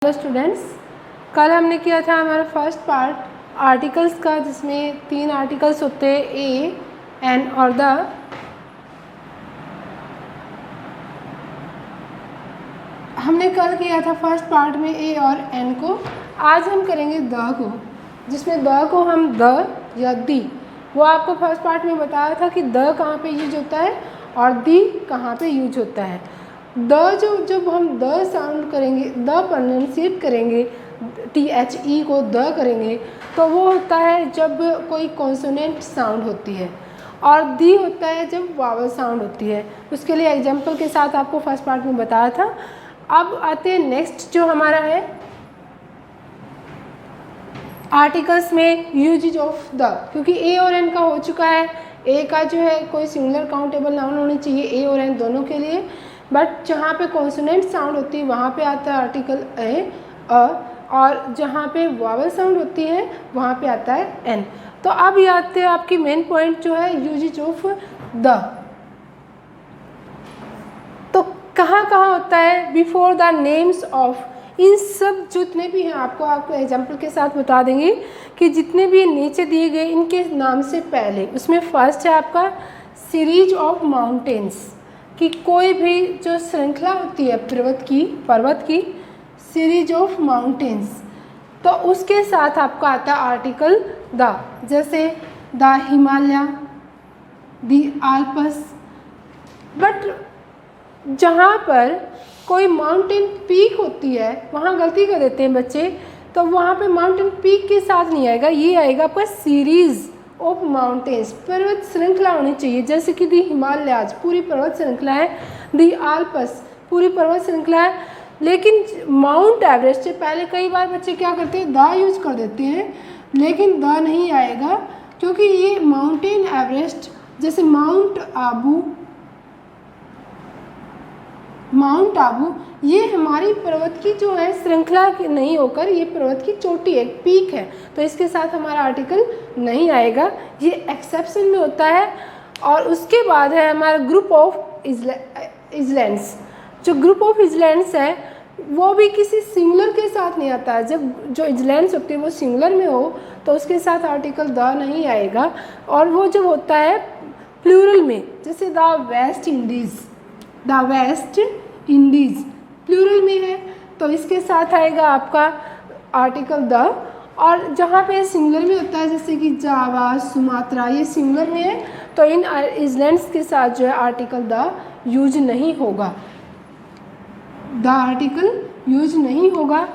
Hello students, कल हमने किया था हमारा फर्स्ट पार्ट आर्टिकल्स का, जिसमें 3 आर्टिकल्स होते हैं ए, एन और द। हमने कल किया था फर्स्ट पार्ट में ए और एन को। आज हम करेंगे द को, जिसमें द को हम द या दी, वो आपको फर्स्ट पार्ट में बताया था कि द कहाँ पे यूज होता है और दी कहाँ पे यूज होता है। द जब हम द साउंड करेंगे, द प्रोनाउंसिएट करेंगे, THE को द करेंगे, तो वो होता है जब कोई कॉन्सोनेंट साउंड होती है, और दी होता है जब वावल साउंड होती है। उसके लिए एग्जाम्पल के साथ आपको फर्स्ट पार्ट में बताया था। अब आते हैं नेक्स्ट जो हमारा है आर्टिकल्स में यूजेज ऑफ द, क्योंकि ए और एन का हो चुका है। ए का जो है कोई सिंगुलर काउंटेबल नाउन होनी चाहिए ए और एन दोनों के लिए, बट जहाँ पे कॉन्सोनेंट साउंड होती है वहाँ पे आता है आर्टिकल ए अ, और जहाँ पे वावल साउंड होती है वहाँ पे आता है एन। तो अब ये आते हैं आपकी मेन पॉइंट जो है यूजेज ऑफ द। तो कहाँ कहाँ होता है बिफोर द नेम्स ऑफ, इन सब जितने भी हैं आपको एग्जाम्पल के साथ बता देंगे कि जितने भी नीचे दिए गए इनके नाम से पहले, उसमें फर्स्ट है आपका सीरीज ऑफ माउंटेन्स, कि कोई भी जो श्रृंखला होती है पर्वत की सीरीज ऑफ माउंटेन्स, तो उसके साथ आपका आता है आर्टिकल द, जैसे the Himalaya, the Alps. But जहाँ पर कोई माउंटेन पीक होती है वहाँ गलती कर देते हैं बच्चे, तो वहाँ पे माउंटेन पीक के साथ नहीं आएगा, ये आएगा आपका सीरीज ऑफ माउंटेन्स, पर्वत श्रृंखला होनी चाहिए। जैसे कि दी हिमालयाज पूरी पर्वत श्रृंखला है, दी आल्प्स पूरी पर्वत श्रृंखला है। लेकिन माउंट एवरेस्ट से पहले कई बार बच्चे क्या करते हैं, द यूज कर देते हैं, लेकिन द नहीं आएगा, क्योंकि ये माउंटेन एवरेस्ट जैसे माउंट आबू ये हमारी पर्वत की जो है श्रृंखला नहीं होकर ये पर्वत की चोटी है, पीक है, तो इसके साथ हमारा आर्टिकल नहीं आएगा, ये एक्सेप्शन में होता है। और उसके बाद है हमारा ग्रुप ऑफ इजलैंड्स। जो ग्रुप ऑफ इजलैंड्स है वो भी किसी सिंगुलर के साथ नहीं आता है। जब जो इजलैंड्स होते हैं वो सिंगुलर में हो तो उसके साथ आर्टिकल द नहीं आएगा, और वो जब होता है प्लूरल में, जैसे द वेस्ट इंडीज़ प्लूरल में है तो इसके साथ आएगा आपका आर्टिकल द। और जहाँ पे सिंगुलर में होता है जैसे कि जावा, सुमात्रा, ये सिंगुलर में है, तो इन आइलैंड्स के साथ जो है आर्टिकल द यूज नहीं होगा, द आर्टिकल यूज नहीं होगा।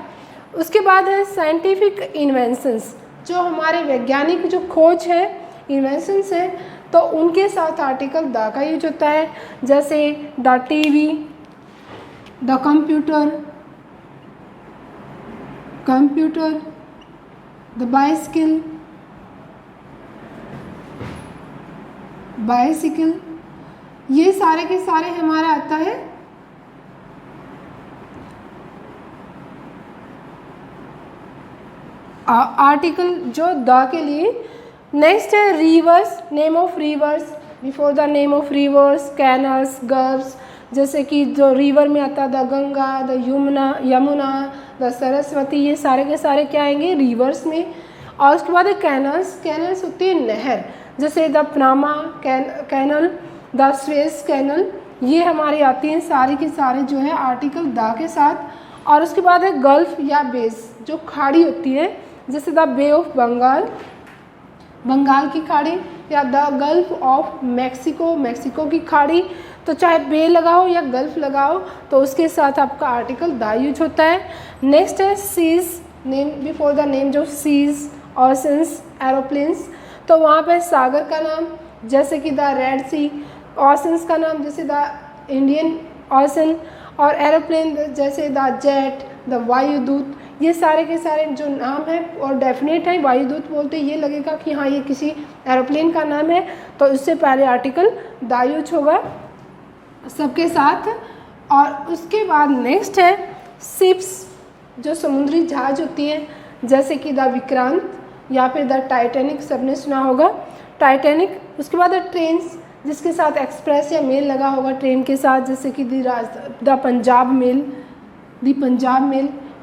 उसके बाद है साइंटिफिक इन्वेंशंस, जो हमारे वैज्ञानिक जो खोज है, इन्वेंशंस है, तो उनके साथ आर्टिकल द का यूज होता है। जैसे the TV, the computer, the bicycle, ये सारे के सारे हमारा आता है आर्टिकल जो द के लिए। नेक्स्ट है reverse, name of reverse, before the name of reverse, canals, gulfs, जैसे कि जो रिवर में आता है the Ganga, the Yamuna, the Saraswati, ये सारे के सारे क्या आएंगे रिवर्स में। और उसके बाद है कैनल्स होती है नहर, जैसे the Panama canal, the Suez canal, ये हमारी आती हैं सारी के सारे जो है आर्टिकल द के साथ। और उसके बाद है गल्फ या बेस, जो खाड़ी होती है, जैसे द बे ऑफ बंगाल की खाड़ी, या द गल्फ ऑफ मैक्सिको की खाड़ी। तो चाहे बे लगाओ या गल्फ लगाओ तो उसके साथ आपका आर्टिकल द यूज होता है। नेक्स्ट है seas, name before the name, जो सीज, ओशंस, एरोप्लेन्स, तो वहाँ पे सागर का नाम जैसे कि द रेड सी, ओशंस का नाम जैसे द इंडियन ओशन, और एरोप्लेन जैसे द जेट, द वायुदूत, ये सारे के सारे जो नाम है और डेफिनेट है, वायुदूत बोलते ये लगेगा कि हाँ ये किसी एरोप्लेन का नाम है, तो इससे पहले आर्टिकल द यूज होगा सबके साथ। और उसके बाद नेक्स्ट है शिप्स, जो समुद्री जहाज होती है, जैसे कि द विक्रांत या फिर द टाइटैनिक, सबने सुना होगा टाइटैनिक। उसके बाद ट्रेन्स, जिसके साथ एक्सप्रेस या मेल लगा होगा ट्रेन के साथ, जैसे कि द पंजाब मेल,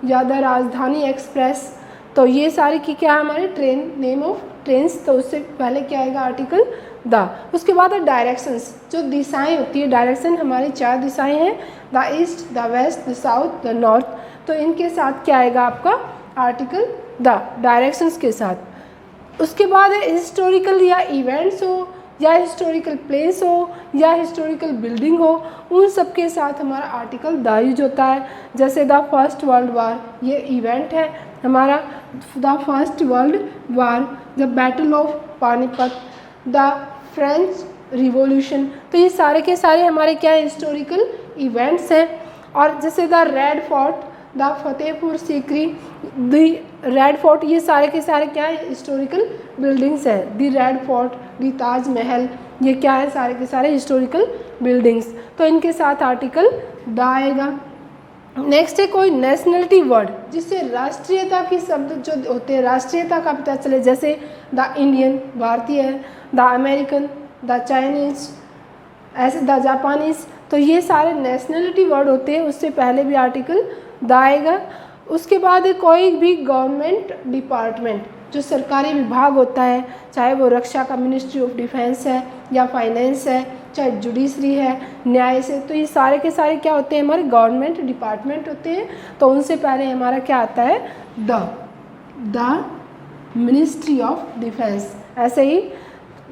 या द राजधानी एक्सप्रेस, तो ये सारे की क्या है हमारे ट्रेन, नेम ऑफ ट्रेन्स, तो उससे पहले क्या आएगा आर्टिकल द। उसके बाद डायरेक्शंस, जो दिशाएं होती है, डायरेक्शन हमारी 4 दिशाएं हैं, the east, the west, the south, the north, तो इनके साथ क्या आएगा आपका आर्टिकल द, डायरेक्शंस के साथ। उसके बाद है हिस्टोरिकल या इवेंट्स हो, या हिस्टोरिकल प्लेस हो, या हिस्टोरिकल बिल्डिंग हो, उन सब के साथ हमारा आर्टिकल द यूज होता है। जैसे द फर्स्ट वर्ल्ड वार, ये इवेंट है हमारा, the first world war, the battle of Panipat, the French revolution, तो ये सारे के सारे हमारे क्या है हिस्टोरिकल इवेंट्स हैं। और जैसे the red fort, the Fatehpur Sikri, the red fort, ये सारे के सारे क्या है हिस्टोरिकल बिल्डिंग्स हैं। The red fort, the Taj Mahal, ये क्या है सारे के सारे हिस्टोरिकल बिल्डिंग्स, तो इनके साथ आर्टिकल द आएगा। नेक्स्ट है कोई नेशनलिटी वर्ड, जिससे राष्ट्रीयता की शब्द जो होते हैं, राष्ट्रीयता का पता चले, जैसे द इंडियन भारतीय है, द अमेरिकन, द चाइनीज, ऐसे द जापानीज, तो ये सारे नेशनलिटी वर्ड होते हैं, उससे पहले भी आर्टिकल द आएगा। उसके बाद है कोई भी गवर्नमेंट डिपार्टमेंट, जो सरकारी विभाग होता है, चाहे वो रक्षा का मिनिस्ट्री ऑफ डिफेंस है, या फाइनेंस है, चाहे जुडिशरी है, न्याय से, तो ये सारे के सारे क्या होते हैं हमारे गवर्नमेंट डिपार्टमेंट होते हैं, तो उनसे पहले हमारा क्या आता है द मिनिस्ट्री ऑफ डिफेंस। ऐसे ही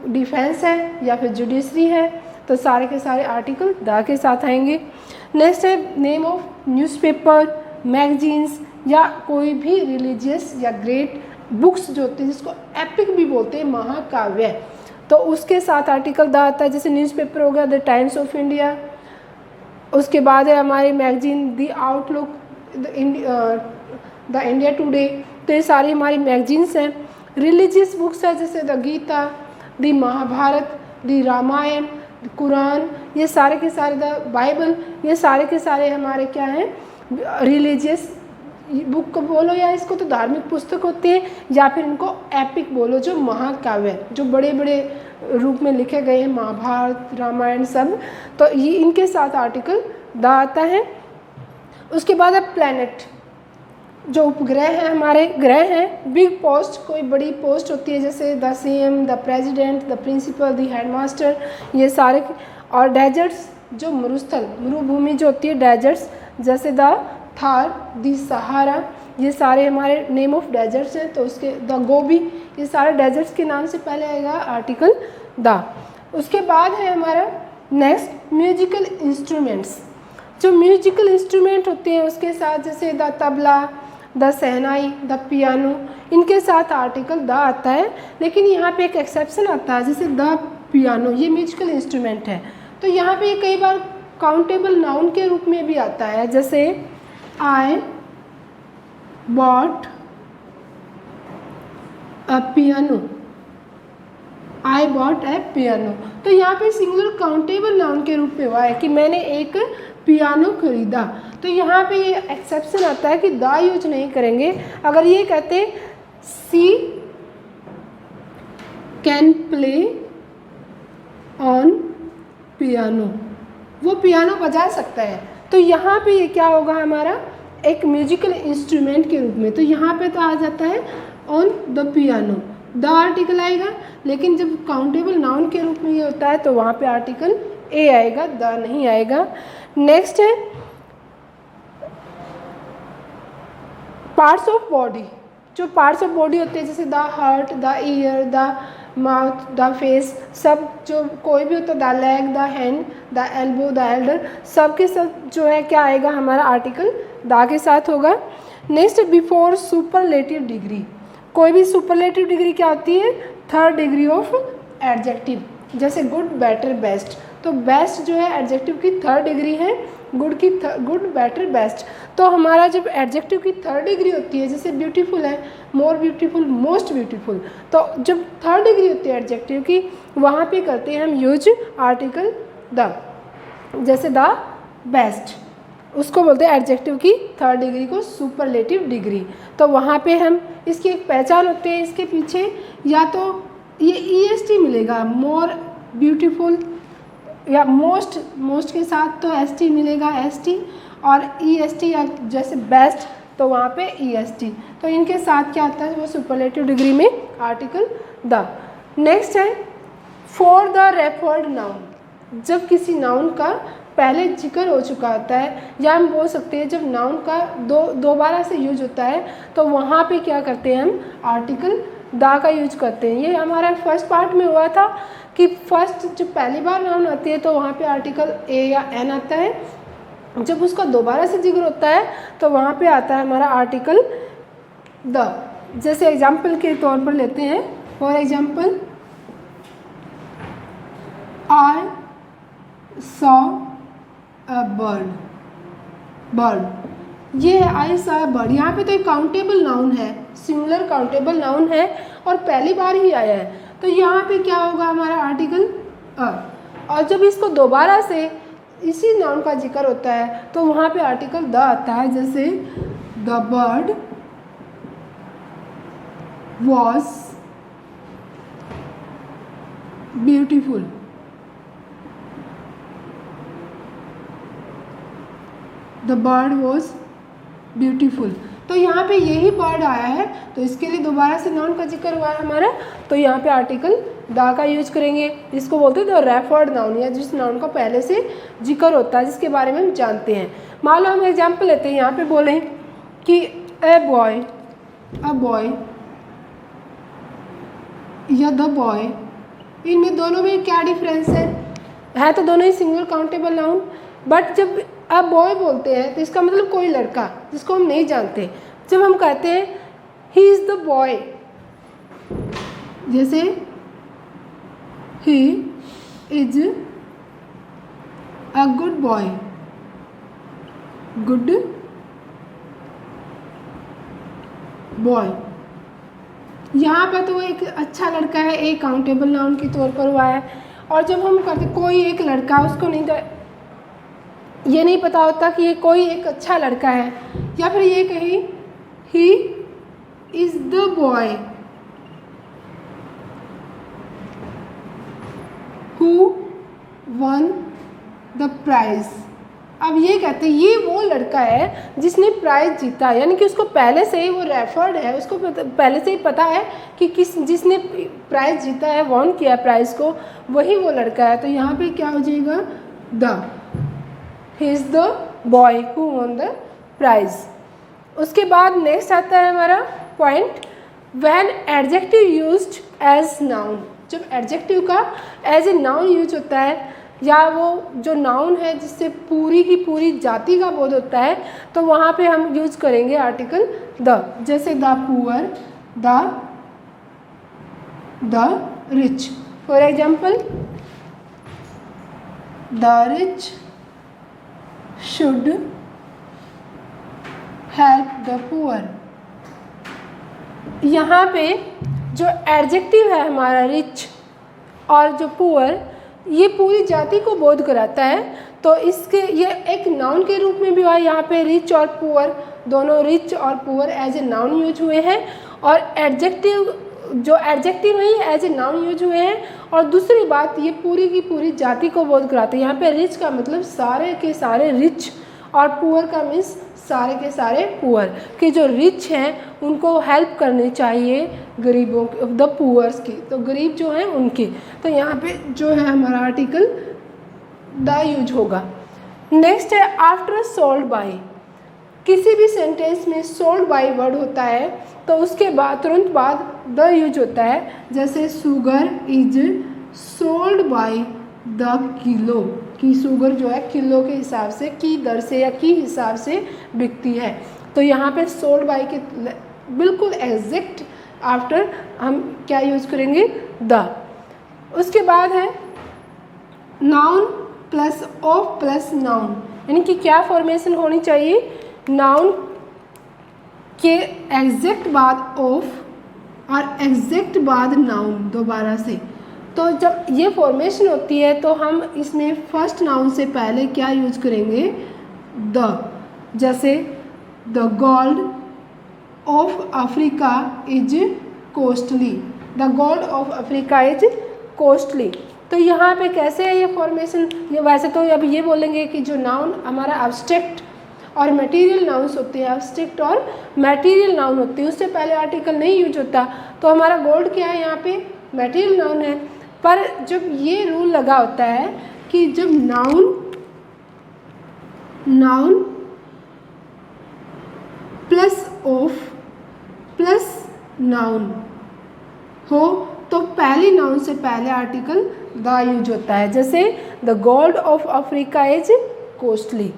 डिफेंस है या फिर जुडिशरी है, तो सारे के सारे आर्टिकल द के साथ आएंगे। नेक्स्ट है नेम ऑफ न्यूज़पेपर, मैगजीन्स, या कोई भी रिलीजियस या ग्रेट बुक्स जो होती हैं, जिसको एपिक भी बोलते हैं, महाकाव्य, तो उसके साथ आर्टिकल द आता है। जैसे न्यूज़पेपर हो गया द टाइम्स ऑफ इंडिया, उसके बाद है हमारी magazine the outlook, the India today, तो ये सारी हमारी मैगजीन्स हैं। रिलीजियस बुक्स है जैसे the Gita, the Mahabharata, the Ramayana, Quran, ये सारे के सारे, द बाइबल, ये सारे के सारे हमारे क्या हैं रिलीजियस बुक को बोलो, या इसको तो धार्मिक पुस्तक होते हैं, या फिर इनको एपिक बोलो, जो महाकाव्य, जो बड़े बड़े रूप में लिखे गए हैं, महाभारत, रामायण सब, तो ये इनके साथ आर्टिकल द आता है। उसके बाद है प्लैनेट, जो उपग्रह हैं हमारे, ग्रह हैं। बिग पोस्ट, कोई बड़ी पोस्ट होती है, जैसे the CM, the president, the principal, the headmaster, ये सारे। और डेजर्ट्स, जो मरुस्थल, मरुभूमि जो होती है, डेजर्ट्स, जैसे द थार, द सहारा, ये सारे हमारे नेम ऑफ डेजर्ट्स हैं, तो उसके द गोबी, ये सारे डेजर्ट्स के नाम से पहले आएगा आर्टिकल द। उसके बाद है हमारा नेक्स्ट म्यूजिकल इंस्ट्रूमेंट्स, जो म्यूजिकल इंस्ट्रूमेंट होते हैं उसके साथ, जैसे the tabla, the shehnai, the piano, इनके साथ आर्टिकल द आता है। लेकिन यहाँ पे एक एक्सेप्शन आता है, जैसे द पियानो, ये म्यूजिकल इंस्ट्रूमेंट है, तो यहाँ पे कई बार काउंटेबल नाउन के रूप में भी आता है, जैसे I bought a piano, I bought a piano, तो यहाँ पे सिंगुलर काउंटेबल नाउन के रूप में हुआ है कि मैंने एक पियानो खरीदा, तो यहाँ पे ये एक्सेप्शन आता है कि द यूज नहीं करेंगे। अगर ये कहते सी कैन प्ले ऑन पियानो, वो पियानो बजा सकता है, तो यहाँ पे ये क्या होगा हमारा एक म्यूजिकल इंस्ट्रूमेंट के रूप में, तो यहाँ पे तो आ जाता है on the piano, the article आएगा। लेकिन जब काउंटेबल नाउन के रूप में ये होता है तो वहाँ पे आर्टिकल ए आएगा, द नहीं आएगा। नेक्स्ट है पार्ट्स ऑफ बॉडी, जो पार्ट्स ऑफ बॉडी होते हैं, जैसे the heart, the year, the mouth, the face, सब जो कोई भी होता है, the leg, the hand, the elbow, the Elder, सब के सब जो है क्या आएगा हमारा आर्टिकल द के साथ होगा। नेक्स्ट बिफोर सुपरलेटिव डिग्री, कोई भी सुपरलेटिव डिग्री क्या होती है, थर्ड डिग्री ऑफ एडजेक्टिव, जैसे गुड, बेटर, बेस्ट, तो बेस्ट जो है एडजेक्टिव की थर्ड डिग्री है, गुड की गुड, बेटर, बेस्ट, तो हमारा जब एडजेक्टिव की थर्ड डिग्री होती है, जैसे ब्यूटीफुल है, मोर ब्यूटीफुल, मोस्ट ब्यूटीफुल, तो जब थर्ड डिग्री होती है एडजेक्टिव की, वहाँ पे करते हैं हम यूज आर्टिकल द, जैसे द बेस्ट, उसको बोलते हैं एडजेक्टिव की थर्ड डिग्री को सुपरलेटिव डिग्री, तो वहाँ पे हम इसकी एक पहचान होती है, इसके पीछे या तो ये EST मिलेगा, मोर ब्यूटीफुल, या मोस्ट के साथ तो ST मिलेगा, ST, और EST या जैसे बेस्ट तो वहाँ पे EST। तो इनके साथ क्या आता है, वो सुपरलेटिव डिग्री में आर्टिकल द। नेक्स्ट है फॉर द रेफर्ड नाउन। जब किसी नाउन का पहले जिक्र हो चुका होता है, या हम बोल सकते हैं जब नाउन का दोबारा से यूज होता है, तो वहाँ पे क्या करते हैं, हम आर्टिकल द का यूज करते हैं। ये हमारा फर्स्ट पार्ट में हुआ था कि फर्स्ट जब पहली बार नाउन आती है तो वहाँ पे आर्टिकल ए या एन आता है, जब उसका दोबारा से जिक्र होता है तो वहाँ पे आता है हमारा आर्टिकल द। जैसे एग्जाम्पल के तौर पर लेते हैं, for example I saw a bird. ये है आई सॉ अ बर्ड। यहाँ पे तो एक काउंटेबल नाउन है, सिंगुलर काउंटेबल नाउन है और पहली बार ही आया है, तो यहाँ पे क्या होगा हमारा आर्टिकल अ। और जब इसको दोबारा से इसी नाउन का जिक्र होता है तो वहाँ पे आर्टिकल द आता है। जैसे the bird was beautiful. The bird was beautiful. तो यहाँ पे यही बर्ड आया है तो इसके लिए दोबारा से नाउन का जिक्र हुआ है हमारा, तो यहाँ पे आर्टिकल द का यूज करेंगे। इसको बोलते हैं द रेफर्ड नाउन, या जिस नाउन का पहले से जिक्र होता है, जिसके बारे में हम जानते हैं। मान लो हम एग्जाम्पल लेते हैं, यहाँ पे बोले कि अ बॉय या द बॉय, इनमें दोनों में क्या डिफरेंस है तो दोनों ही सिंगल काउंटेबल नाउन, बट जब अब बॉय बोलते हैं तो इसका मतलब कोई लड़का जिसको हम नहीं जानते। जब हम कहते हैं ही इज़ द बॉय, जैसे he is a good boy, good boy, यहाँ पर तो वो एक अच्छा लड़का है, एक काउंटेबल नाउन के तौर पर हुआ है। और जब हम कहते कोई एक लड़का, उसको नहीं ये नहीं पता होता कि ये कोई एक अच्छा लड़का है, या फिर ये कहीं he is the boy who won the prize. अब ये कहते हैं ये वो लड़का है जिसने प्राइज जीता, यानी कि उसको पहले से ही वो रेफर्ड है, उसको पहले से ही पता है कि जिसने प्राइज जीता है, वॉन किया प्राइज को, वही वो लड़का है। तो यहाँ पे क्या हो जाएगा, the he is the boy who won the prize. उसके बाद नेक्स्ट आता है हमारा point, when adjective used as noun. जब एडजेक्टिव का एज ए नाउन यूज होता है, या वो जो नाउन है जिससे पूरी की पूरी जाति का बोध होता है, तो वहाँ पे हम यूज करेंगे आर्टिकल द। जैसे the poor, the rich. For example the rich should help the poor. यहाँ पे जो एडजेक्टिव है हमारा रिच और जो पुअर, ये पूरी जाति को बोध कराता है, तो इसके ये एक नाउन के रूप में भी हुआ है। यहाँ पे रिच और पुअर दोनों, रिच और poor as a noun use हुए हैं, और एडजेक्टिव जो एडजेक्टिव है ये एज ए नाउन यूज हुए हैं। और दूसरी बात, ये पूरी की पूरी जाति को बोध कराते हैं। यहाँ पे रिच का मतलब सारे के सारे रिच, और पुअर का मीन्स सारे के सारे पुअर, कि जो रिच हैं उनको हेल्प करनी चाहिए गरीबों के, द पुअर्स की, तो गरीब जो हैं उनकी। तो यहाँ पे जो है हमारा आर्टिकल द यूज होगा। नेक्स्ट है आफ्टर सोल्ड बाय। किसी भी सेंटेंस में सोल्ड बाय वर्ड होता है तो उसके बाद तुरंत बाद द यूज होता है। जैसे sugar is sold by the kilo, कि शुगर जो है किलो के हिसाब से, की दर से या की हिसाब से बिकती है। तो यहाँ पे सोल्ड बाय के बिल्कुल एग्जैक्ट आफ्टर हम क्या यूज करेंगे, द। उसके बाद है noun plus of plus noun, यानी कि क्या फॉर्मेशन होनी चाहिए, नाउन के एग्जैक्ट बाद ऑफ और एग्जैक्ट बाद नाउन दोबारा से। तो जब ये फॉर्मेशन होती है तो हम इसमें फर्स्ट नाउन से पहले क्या यूज करेंगे, द। जैसे the gold of Africa is costly, the gold of Africa is costly. तो यहाँ पे कैसे है ये फॉर्मेशन, ये वैसे तो अब ये बोलेंगे कि जो नाउन हमारा एब्स्ट्रैक्ट और मटेरियल नाउन्स होते हैं, एब्स्ट्रैक्ट और मटेरियल नाउन होते हैं, उससे पहले आर्टिकल नहीं यूज होता। तो हमारा गोल्ड क्या है यहाँ पे, मटेरियल नाउन है। पर जब ये रूल लगा होता है कि जब noun plus of plus noun हो तो पहली नाउन से पहले आर्टिकल द यूज होता है। जैसे the gold of Africa is costly,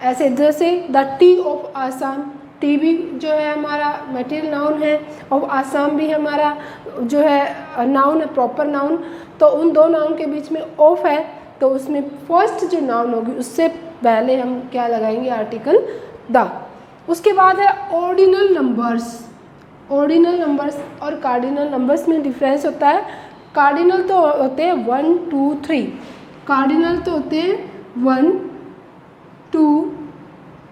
ऐसे जैसे the T of Assam, T भी जो है हमारा मटेरियल नाउन है, ऑफ आसाम भी हमारा जो है नाउन है, प्रॉपर नाउन। तो उन दो नाउन के बीच में ऑफ है, तो उसमें फर्स्ट जो नाउन होगी उससे पहले हम क्या लगाएंगे, आर्टिकल द। उसके बाद है ऑर्डिनल नंबर्स। ऑर्डिनल नंबर्स और कार्डिनल नंबर्स में डिफरेंस होता है। कार्डिनल तो होते हैं 1 2 3, कार्डिनल तो होते हैं 1 2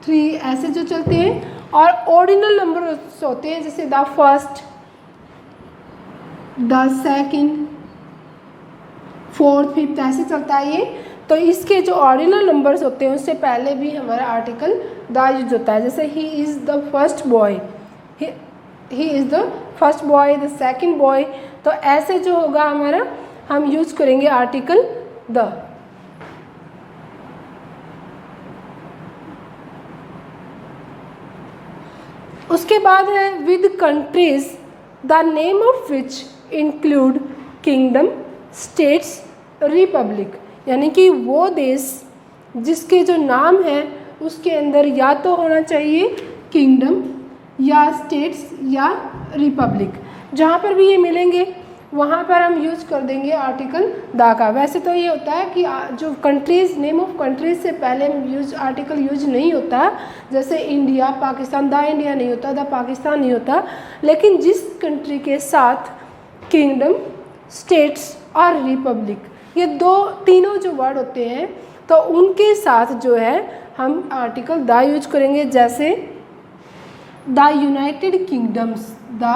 3 ऐसे जो चलते हैं, और ऑर्डिनल नंबर होते हैं जैसे the first, the second, fourth, fifth ऐसे चलता है ये। तो इसके जो ऑर्डिनल नंबर्स होते हैं उससे पहले भी हमारा आर्टिकल द यूज होता है। जैसे he is the first boy, he is the first boy, the second boy. तो ऐसे जो होगा हमारा, हम यूज करेंगे आर्टिकल द। उसके बाद है with countries the name of which include kingdom, states, Republic, यानी कि वो देश जिसके जो नाम है उसके अंदर या तो होना चाहिए किंगडम या स्टेट्स या रिपब्लिक। जहाँ पर भी ये मिलेंगे वहाँ पर हम यूज़ कर देंगे आर्टिकल द का। वैसे तो ये होता है कि जो कंट्रीज़, नेम ऑफ कंट्रीज से पहले आर्टिकल यूज नहीं होता, जैसे इंडिया, पाकिस्तान, द इंडिया नहीं होता, द पाकिस्तान नहीं होता। लेकिन जिस कंट्री के साथ किंगडम, स्टेट्स और रिपब्लिक, ये तीनों जो वर्ड होते हैं, तो उनके साथ जो है हम आर्टिकल द यूज करेंगे। जैसे the United kingdoms, the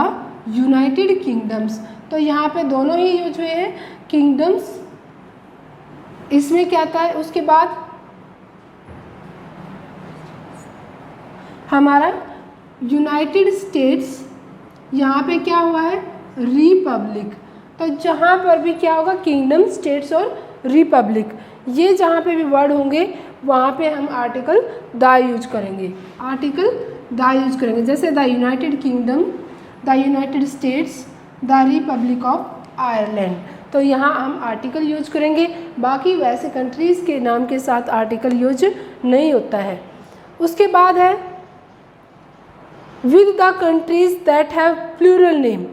United kingdoms, तो यहाँ पे दोनों ही यूज हुए हैं, किंगडम्स इसमें क्या आता है। उसके बाद हमारा यूनाइटेड स्टेट्स, यहाँ पे क्या हुआ है, रिपब्लिक। तो जहाँ पर भी क्या होगा, किंगडम, स्टेट्स और रिपब्लिक, ये जहाँ पे भी वर्ड होंगे वहाँ पे हम आर्टिकल द यूज करेंगे, आर्टिकल द यूज करेंगे। जैसे the United kingdom, the United states, the Republic of Ireland, तो यहाँ हम आर्टिकल यूज करेंगे। बाकी वैसे कंट्रीज़ के नाम के साथ आर्टिकल यूज नहीं होता है। उसके बाद है with the countries that have plural name,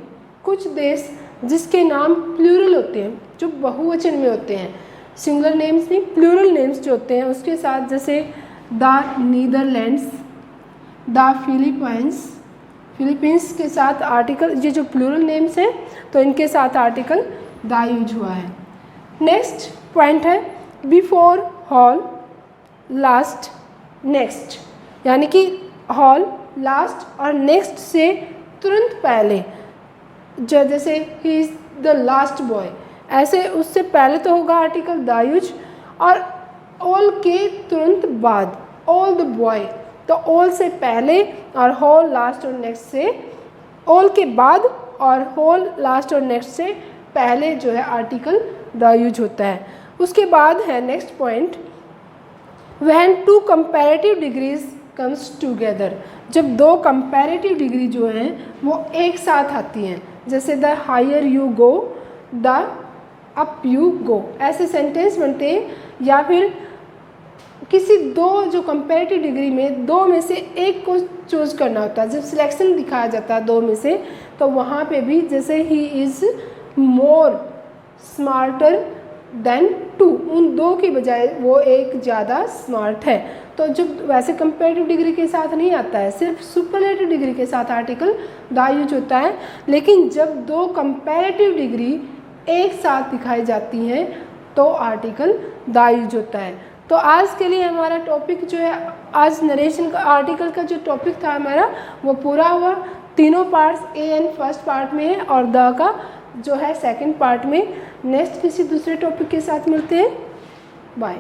कुछ देश जिसके नाम प्लूरल होते हैं, जो बहुवचन में होते हैं, सिंगुलर नेम्स नहीं, प्लूरल नेम्स जो होते हैं उसके साथ, जैसे द नीदरलैंड्स, द फिलीपींस के साथ आर्टिकल, ये जो प्लूरल नेम्स हैं तो इनके साथ आर्टिकल द यूज हुआ है। नेक्स्ट पॉइंट है बिफोर, हॉल, लास्ट, नेक्स्ट, यानी कि हॉल, लास्ट और नेक्स्ट से तुरंत पहले, जो जैसे he is the last boy, ऐसे उससे पहले तो होगा आर्टिकल द यूज, और ऑल के तुरंत बाद, ऑल द बॉय, तो ऑल से पहले और होल, लास्ट और नेक्स्ट से, ऑल के बाद और होल, लास्ट और नेक्स्ट से पहले जो है आर्टिकल द यूज होता है। उसके बाद है next point, when two comparative degrees comes together, जब दो कंपैरेटिव डिग्री जो हैं वो एक साथ आती हैं, जैसे the higher you go, the up you go, ऐसे सेंटेंस बनते हैं। या फिर किसी दो जो कंपैरेटिव डिग्री में दो में से एक को चूज करना होता है, जब सिलेक्शन दिखाया जाता है दो में से, तो वहाँ पे भी जैसे he is more smarter than two, उन दो की बजाय वो एक ज़्यादा स्मार्ट है। तो जब वैसे कंपैरेटिव डिग्री के साथ नहीं आता है, सिर्फ सुपरलेटिव डिग्री के साथ आर्टिकल द यूज होता है। लेकिन जब दो कंपैरेटिव डिग्री एक साथ दिखाई जाती हैं तो आर्टिकल द यूज होता है। तो आज के लिए हमारा टॉपिक जो है, आज नरेशन का आर्टिकल का जो टॉपिक था हमारा वो पूरा हुआ। तीनों parts a an first part में है और द का जो है सेकंड पार्ट में। नेक्स्ट किसी दूसरे टॉपिक के साथ मिलते हैं। बाय।